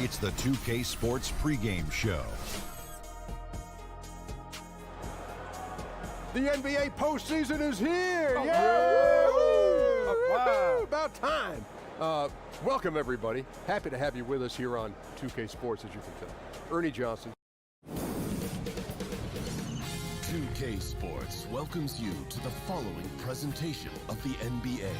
It's the 2K Sports pregame show. The NBA postseason is here! Oh, Yeah! wow. About time! Welcome, everybody. Happy to have you with us here on 2K Sports, as you can tell. Ernie Johnson. 2K Sports welcomes you to the following presentation of the NBA.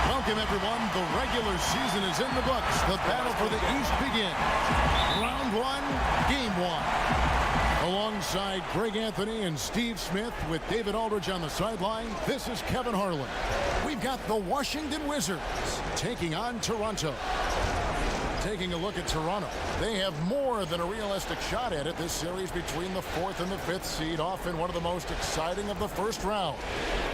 Welcome, everyone. The regular season is in the books. The battle for the East begins. Round one, game one. Alongside Greg Anthony and Steve Smith with David Aldridge on the sideline, this is Kevin Harlan. We've got the Washington Wizards taking on Toronto. Taking a look at Toronto, they have more than a realistic shot at it this series between the 4th and the 5th seed, often one of the most exciting of the first round.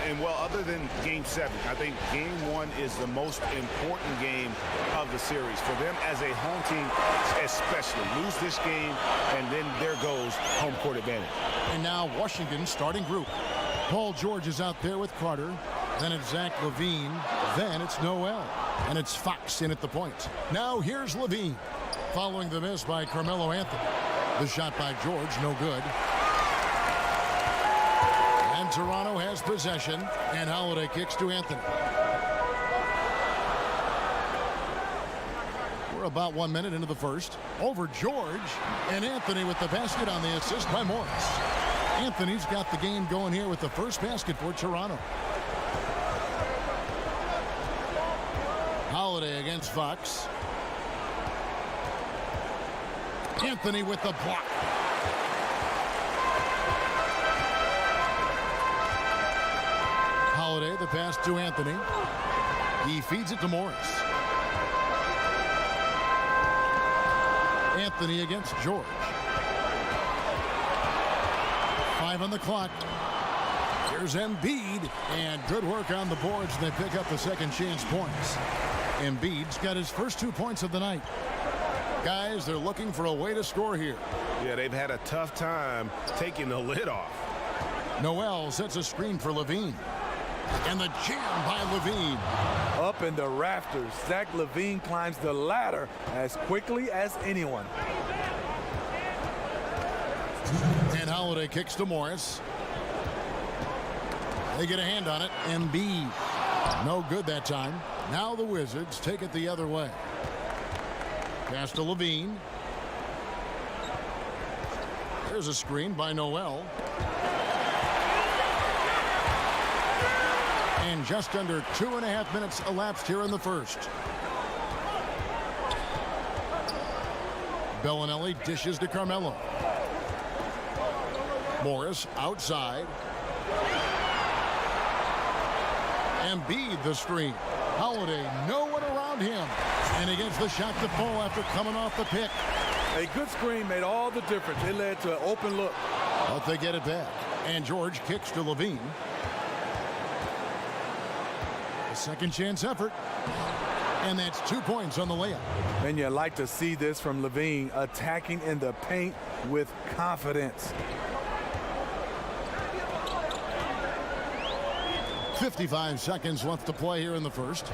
And, well, other than Game 7, I think Game 1 is the most important game of the series. For them as a home team, especially. Lose this game, and then there goes home court advantage. And now Washington's starting group. Paul George is out there with Carter. Then it's Zach LaVine. Then it's Noel. And it's Fox in at the point. Now here's LaVine. Following the miss by Carmelo Anthony. The shot by George, no good. And Toronto has possession. And Holiday kicks to Anthony. We're about 1 minute into the first. Over George. And Anthony with the basket on the assist by Morris. Anthony's got the game going here with the first basket for Toronto. Holiday against Fox. Anthony with the block. Holiday, the pass to Anthony. He feeds it to Morris. Anthony against George. 5 on the clock. Here's Embiid, and good work on the boards. They pick up the second chance points. Embiid's got his first 2 points of the night. Guys, they're looking for a way to score here. Yeah, they've had a tough time taking the lid off. Noel sets a screen for LaVine. And the jam by LaVine. Up in the rafters, Zach LaVine climbs the ladder as quickly as anyone. And Holiday kicks to Morris. They get a hand on it. Embiid. No good that time. Now the Wizards take it the other way. Pass to LaVine. There's a screen by Noel. And just under 2.5 minutes elapsed here in the first. Bellinelli dishes to Carmelo. Morris outside. Embiid the screen. Holiday, no one around him. And he gets the shot to fall after coming off the pick. A good screen made all the difference. It led to an open look. But they get it back. And George kicks to LaVine. A second chance effort. And that's 2 points on the layup. And you like to see this from LaVine, attacking in the paint with confidence. 55 seconds left to play here in the first.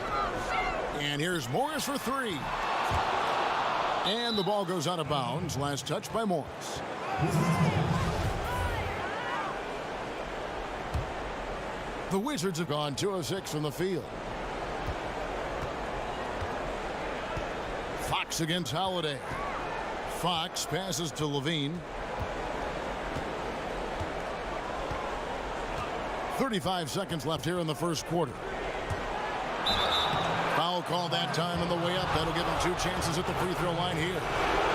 And here's Morris for three. And the ball goes out of bounds. Last touch by Morris. The Wizards have gone 2 of 6 from the field. Fox against Holiday. Fox passes to LaVine. 35 seconds left here in the first quarter. Foul call that time on the way up. That'll give them 2 chances at the free throw line here.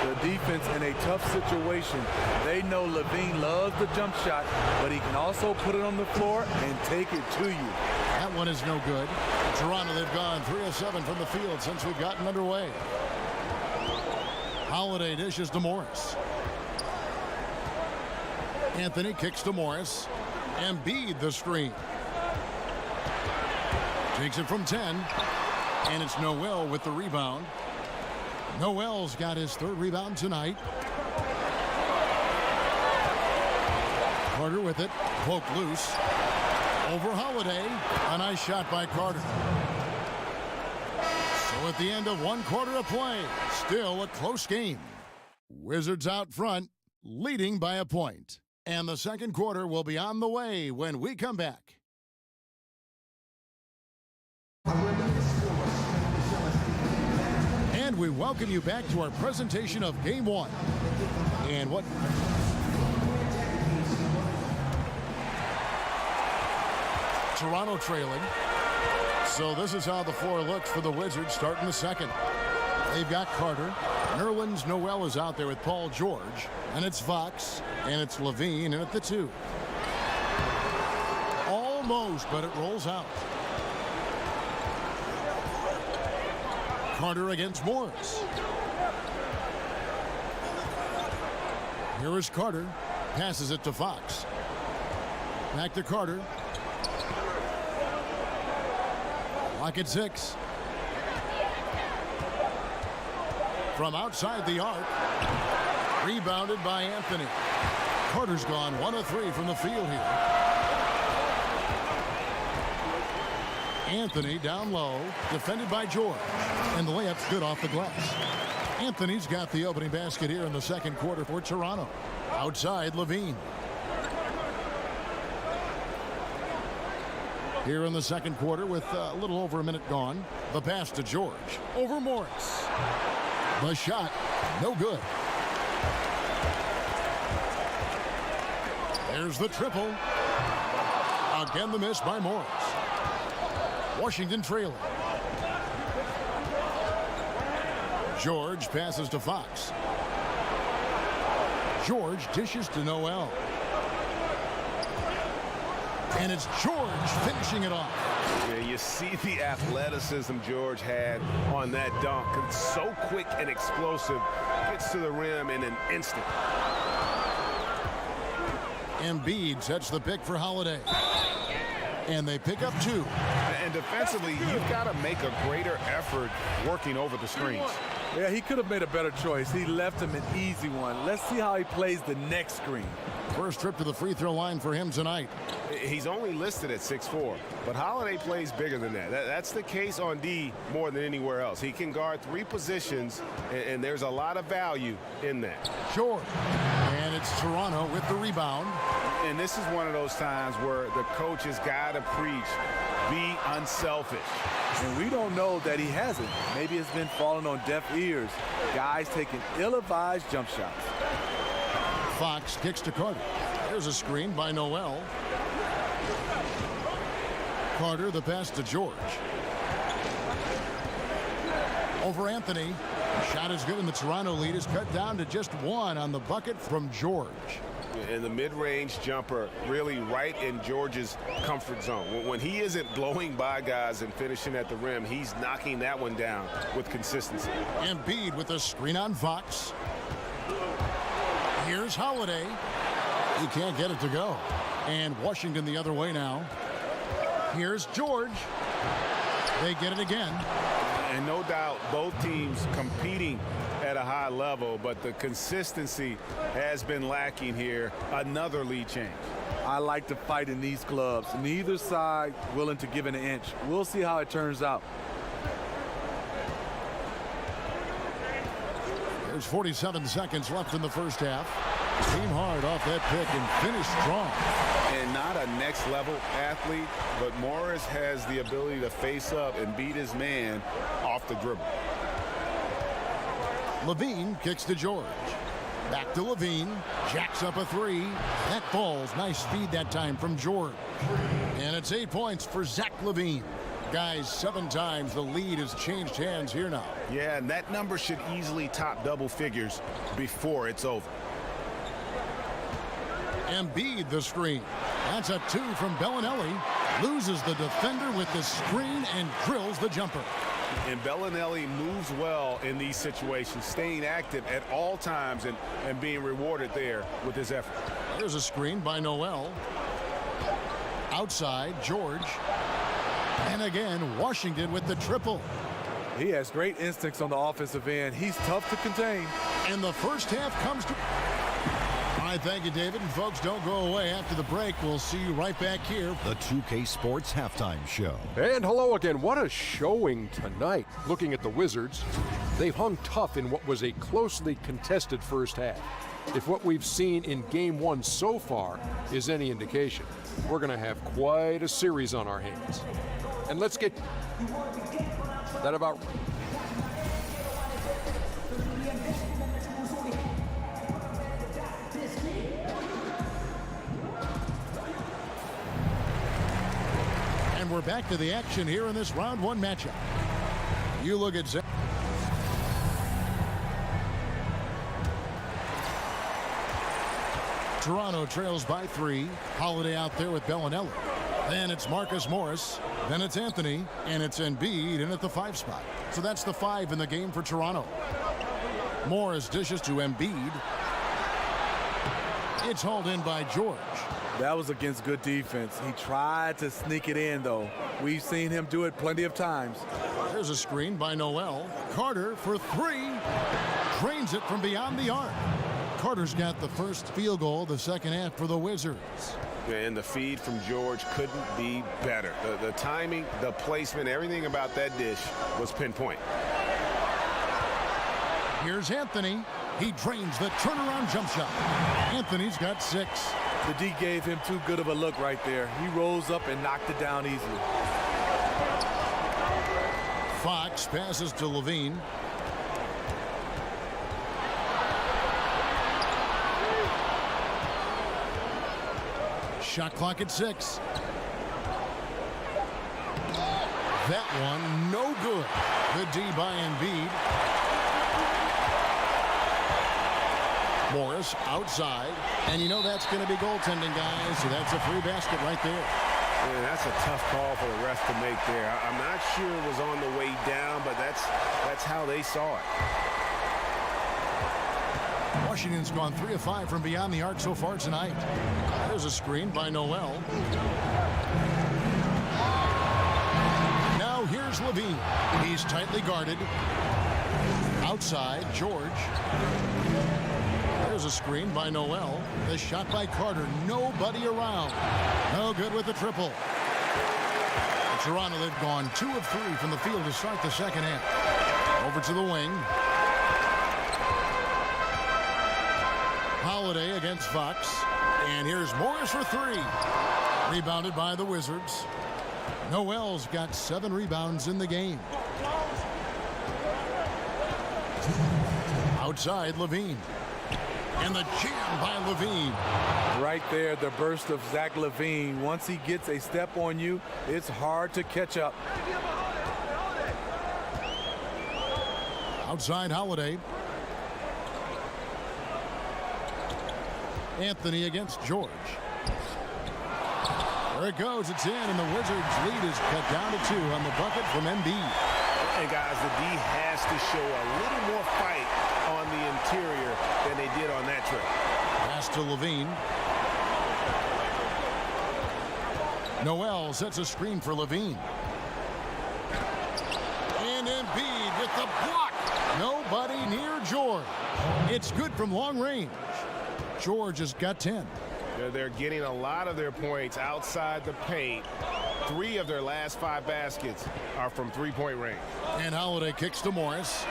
The defense in a tough situation. They know LaVine loves the jump shot, but he can also put it on the floor and take it to you. That one is no good. Toronto, they've gone 3 of 7 from the field since we've gotten underway. Holiday dishes to Morris. Anthony kicks to Morris. Embiid the screen. Takes it from 10. And it's Noel with the rebound. Noel's got his 3rd rebound tonight. Carter with it, poked loose. Over Holiday, a nice shot by Carter. So at the end of one quarter of play, still a close game. Wizards out front, leading by a point. And the second quarter will be on the way when we come back. And we welcome you back to our presentation of Game 1. And what... Toronto trailing. So this is how the floor looks for the Wizards starting the second. They've got Carter. Nerlens Noel is out there with Paul George. And it's Fox. And it's Levine in at the 2. Almost, but it rolls out. Carter against Morris. Here is Carter. Passes it to Fox. Back to Carter. Lock at 6. From outside the arc. Rebounded by Anthony. Carter's gone 1 of 3 from the field here. Anthony down low, defended by George. And the layup's good off the glass. Anthony's got the opening basket here in the second quarter for Toronto. Outside, Levine. Here in the second quarter with a little over a minute gone. The pass to George. Over Morris. The shot, no good. There's the triple. Again, the miss by Morris. Washington trailing. George passes to Fox. George dishes to Noel. And it's George finishing it off. Yeah, you see the athleticism George had on that dunk. It's so quick and explosive. Gets to the rim in an instant. Embiid sets the pick for Holiday. And they pick up 2. And defensively, you've got to make a greater effort working over the screens. Yeah, he could have made a better choice. He left him an easy one. Let's see how he plays the next screen. First trip to the free throw line for him tonight. He's only listed at 6'4", but Holiday plays bigger than that. That's the case on D more than anywhere else. He can guard 3 positions, and there's a lot of value in that. George. And it's Toronto with the rebound. And this is one of those times where the coach has got to preach, be unselfish. And we don't know that he hasn't. Maybe it's been falling on deaf ears. Guys taking ill-advised jump shots. Fox kicks to Carter. There's a screen by Noel. Carter, the pass to George. Over Anthony. Shot is good, and the Toronto lead is cut down to just 1 on the bucket from George. And the mid-range jumper really right in George's comfort zone. When he isn't blowing by guys and finishing at the rim, he's knocking that one down with consistency. Embiid with a screen on Fox. Here's Holiday. He can't get it to go. And Washington the other way now. Here's George. They get it again. And no doubt both teams competing at a high level, but the consistency has been lacking here. Another lead change. I like to fight in these clubs. Neither side willing to give an inch. We'll see how it turns out. There's 47 seconds left in the first half. Came hard off that pick and finished strong. And not a next-level athlete, but Morris has the ability to face up and beat his man off the dribble. Levine kicks to George. Back to Levine. Jacks up a 3. That falls. Nice speed that time from George. And it's 8 points for Zach Levine. Guys, 7 times the lead has changed hands here now. Yeah, and that number should easily top double figures before it's over. Embiid the screen. That's a 2 from Bellinelli. Loses the defender with the screen and drills the jumper. And Bellinelli moves well in these situations, staying active at all times and being rewarded there with his effort. There's a screen by Noel. Outside, George. And again, Washington with the triple. He has great instincts on the offensive end. He's tough to contain. And the first half comes to... right, thank you, David. And folks, don't go away after the break. We'll see you right back here. The 2K Sports Halftime Show. And hello again. What a showing tonight. Looking at the Wizards, they've hung tough in what was a closely contested first half. If what we've seen in Game 1 so far is any indication, we're going to have quite a series on our hands. And let's get that about right. And we're back to the action here in this round one matchup. You look at Toronto trails by 3. Holiday out there with Bellinelli. Then it's Marcus Morris. Then it's Anthony. And it's Embiid in at the 5 spot. So that's the 5 in the game for Toronto. Morris dishes to Embiid. It's hauled in by George. That was against good defense. He tried to sneak it in, though. We've seen him do it plenty of times. There's a screen by Noel. Carter for 3. Drains it from beyond the arc. Carter's got the first field goal of the second half for the Wizards. And the feed from George couldn't be better. The timing, the placement, everything about that dish was pinpoint. Here's Anthony. He drains the turnaround jump shot. Anthony's got 6. The D gave him too good of a look right there. He rose up and knocked it down easily. Fox passes to Levine. Shot clock at 6. That one, no good. Good D by Embiid. Morris outside. And you know that's going to be goaltending, guys. So that's a free basket right there. Man, that's a tough call for the refs to make there. I'm not sure it was on the way down, but that's how they saw it. Washington's gone 3 of 5 from beyond the arc so far tonight. There's a screen by Noel. Now here's Levine. He's tightly guarded. Outside, George. There's a screen by Noel. The shot by Carter. Nobody around. No good with the triple. Toronto, they've gone 2 of 3 from the field to start the second half. Over to the wing. Holiday against Fox. And here's Morris for 3. Rebounded by the Wizards. Noel's got 7 rebounds in the game. Outside, Levine. And the jam by Levine. Right there, the burst of Zach LaVine. Once he gets a step on you, it's hard to catch up. Outside, Holiday. Anthony against George. There it goes. It's in, and the Wizards' lead is cut down to 2 on the bucket from Embiid. And guys, the D has to show a little more fight on the interior than they did on that trip. Pass to Levine. Noel sets a screen for Levine. And Embiid with the block. Nobody near George. It's good from long range. George has got 10. They're getting a lot of their points outside the paint. 3 of their last 5 baskets are from three-point range. And Holiday kicks to Morris.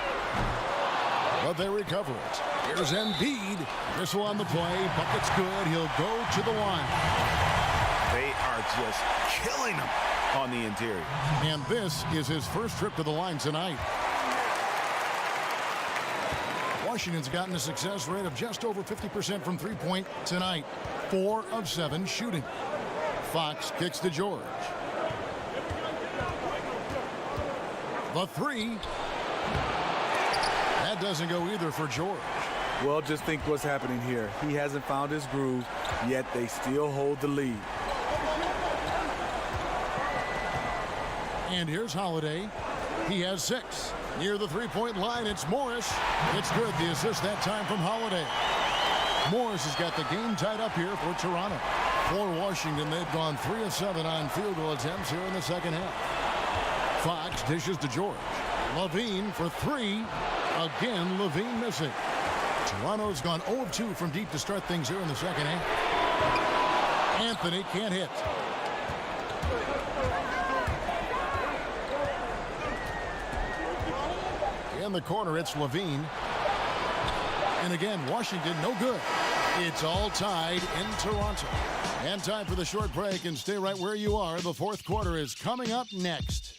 But they recover it. Here's Embiid. Missile on the play. Bucket's good. He'll go to the line. They are just killing them on the interior. And this is his first trip to the line tonight. Washington's gotten a success rate of just over 50% from three-point tonight. 4 of 7 shooting. Fox kicks to George. The 3. That doesn't go either for George. Well, just think what's happening here. He hasn't found his groove, yet they still hold the lead. And here's Holiday. He has 6. Near the three-point line, it's Morris. It's good. The assist that time from Holiday. Morris has got the game tied up here for Toronto. For Washington, they've gone 3 of 7 on field goal attempts here in the second half. Fox dishes to George. Levine for 3. Again, Levine missing. Toronto's gone 0 of 2 from deep to start things here in the second half. Anthony can't hit. In the corner, it's Levine. And again, Washington, no good. It's all tied in Toronto. And time for the short break, and stay right where you are. The fourth quarter is coming up next.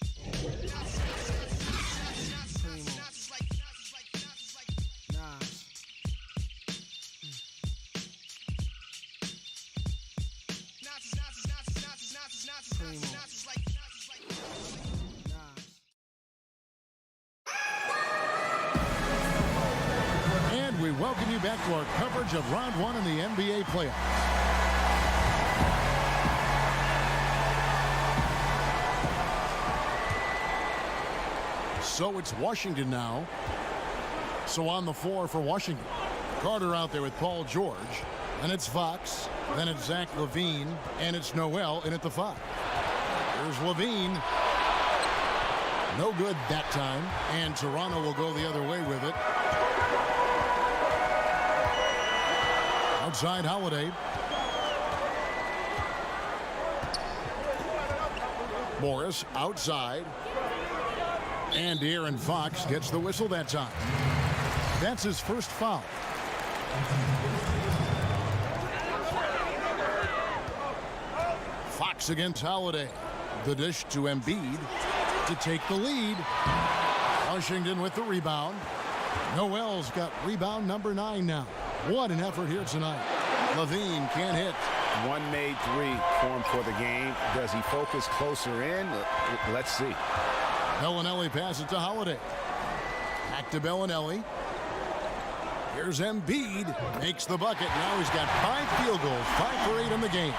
And we welcome you back to our coverage of round one in the NBA playoffs. So it's Washington now. So on the floor for Washington. Carter out there with Paul George. Then it's Fox. Then it's Zach LaVine. And it's Noel in at the 5. Here's LaVine. No good that time. And Toronto will go the other way with it. Outside Holiday. Morris outside. And De'Aaron Fox gets the whistle that time. That's his first foul. Fox against Holiday. The dish to Embiid to take the lead. Washington with the rebound. Noel's got rebound number 9 now. What an effort here tonight. LaVine can't hit. One made three for him for the game. Does he focus closer in? Let's see. Bellinelli passes to Holiday. Back to Bellinelli. Here's Embiid. Makes the bucket. Now he's got 5 field goals. 5 for 8 in the game.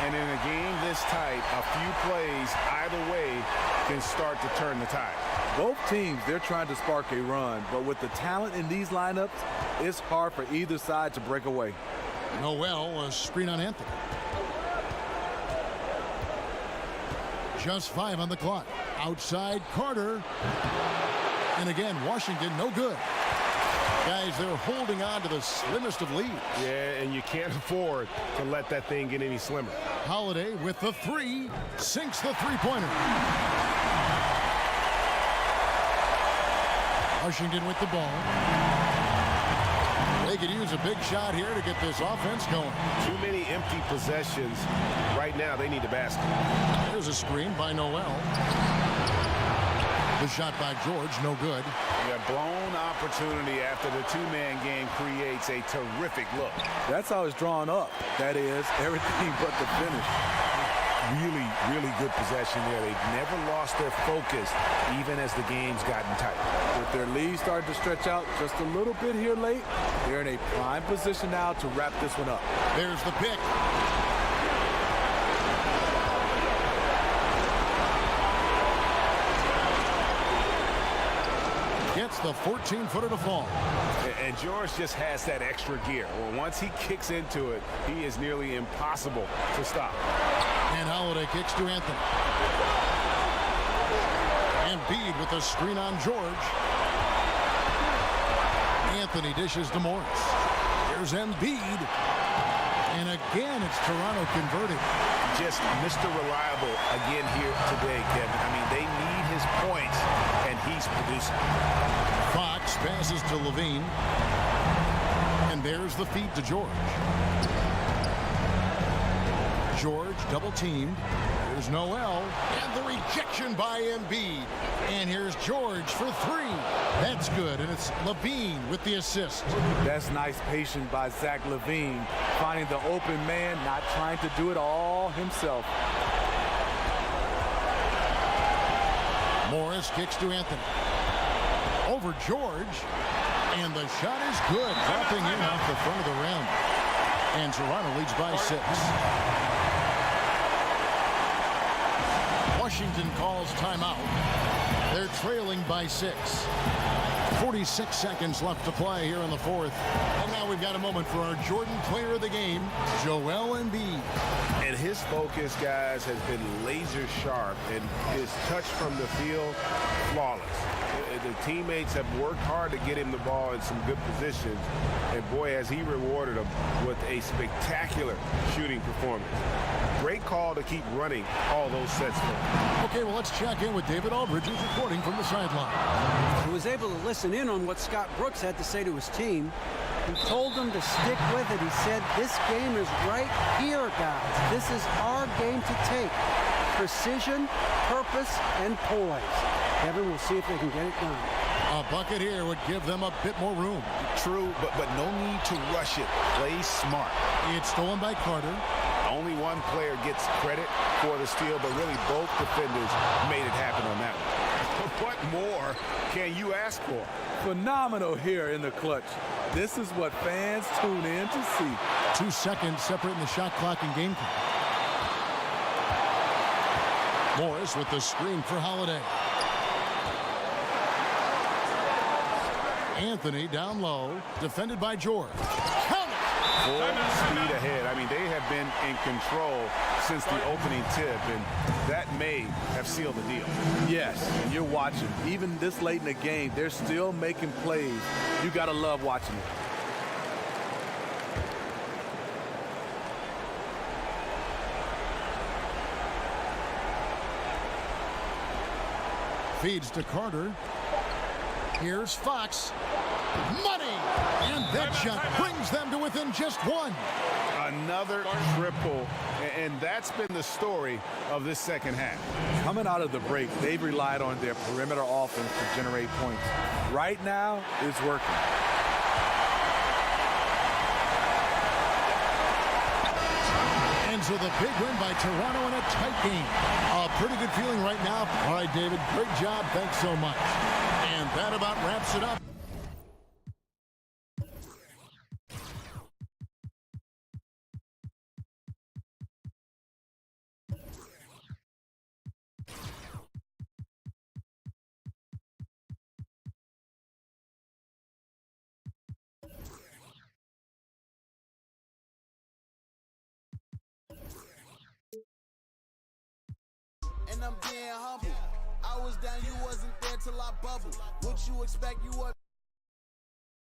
And in a game this tight, a few plays either way can start to turn the tide. Both teams, they're trying to spark a run, but with the talent in these lineups, it's hard for either side to break away. Noel, a screen on Anthony. Just 5 on the clock. Outside Carter. And again, Washington, no good. Guys, they're holding on to the slimmest of leads. Yeah, and you can't afford to let that thing get any slimmer. Holiday with the 3. Sinks the three-pointer. Washington with the ball. They could use a big shot here to get this offense going. Too many empty possessions. Right now, they need a basket. There's a screen by Noel. The shot by George, no good. A blown opportunity after the two-man game creates a terrific look. That's how it's drawn up. That is, everything but the finish. Really, really good possession there. They've never lost their focus, even as the game's gotten tight. With their lead starting to stretch out just a little bit here late, they're in a prime position now to wrap this one up. There's the pick. Gets the 14-footer to fall. And George just has that extra gear. Well, once he kicks into it, he is nearly impossible to stop. And Holiday kicks to Anthony. Embiid with a screen on George. Anthony dishes to Morris. Here's Embiid. And again, it's Toronto converting. Just Mr. Reliable again here today, Kevin. I mean, they need his points, and he's producing. Fox passes to Levine. And there's the feed to George. George double teamed. Here's Noel. And the rejection by Embiid. And here's George for 3. That's good. And it's Levine with the assist. That's nice patience by Zach LaVine. Finding the open man, not trying to do it all himself. Morris kicks to Anthony. Over George. And the shot is good. Dropping in off the front of the rim. And Toronto leads by 6. Washington calls timeout. They're trailing by 6. 46 seconds left to play here in the fourth. And now we've got a moment for our Jordan player of the game, Joel Embiid. And his focus, guys, has been laser sharp, and his touch from the field, flawless. The teammates have worked hard to get him the ball in some good positions. And boy, has he rewarded them with a spectacular shooting performance. Great call to keep running all those sets for him. Okay, well, let's check in with David Aldridge, who's reporting from the sideline. He was able to listen in on what Scott Brooks had to say to his team. He told them to stick with it. He said, this game is right here, guys. This is our game to take. Precision, purpose, and poise. Kevin, we'll see if they can get it done. A bucket here would give them a bit more room. True, but no need to rush it. Play smart. It's stolen by Carter. Only one player gets credit for the steal, but really both defenders made it happen on that one. What more can you ask for? Phenomenal here in the clutch. This is what fans tune in to see. 2 seconds separating the shot clock and game clock. Morris with the screen for Holiday. Anthony down low, defended by George. Full speed ahead. I mean, they have been in control since the opening tip, and that may have sealed the deal. Yes, and you're watching. Even this late in the game, they're still making plays. You got to love watching it. Feeds to Carter. Here's Fox. Money! And that shot brings them to within just one. Another triple, and that's been the story of this second half. Coming out of the break, they've relied on their perimeter offense to generate points. Right now, it's working. And so the big win by Toronto in a tight game. A pretty good feeling right now. All right, David, great job. Thanks so much. And that about wraps it up. And I'm being humble. I was down, you wasn't there till I bubbled. What you expect, you up.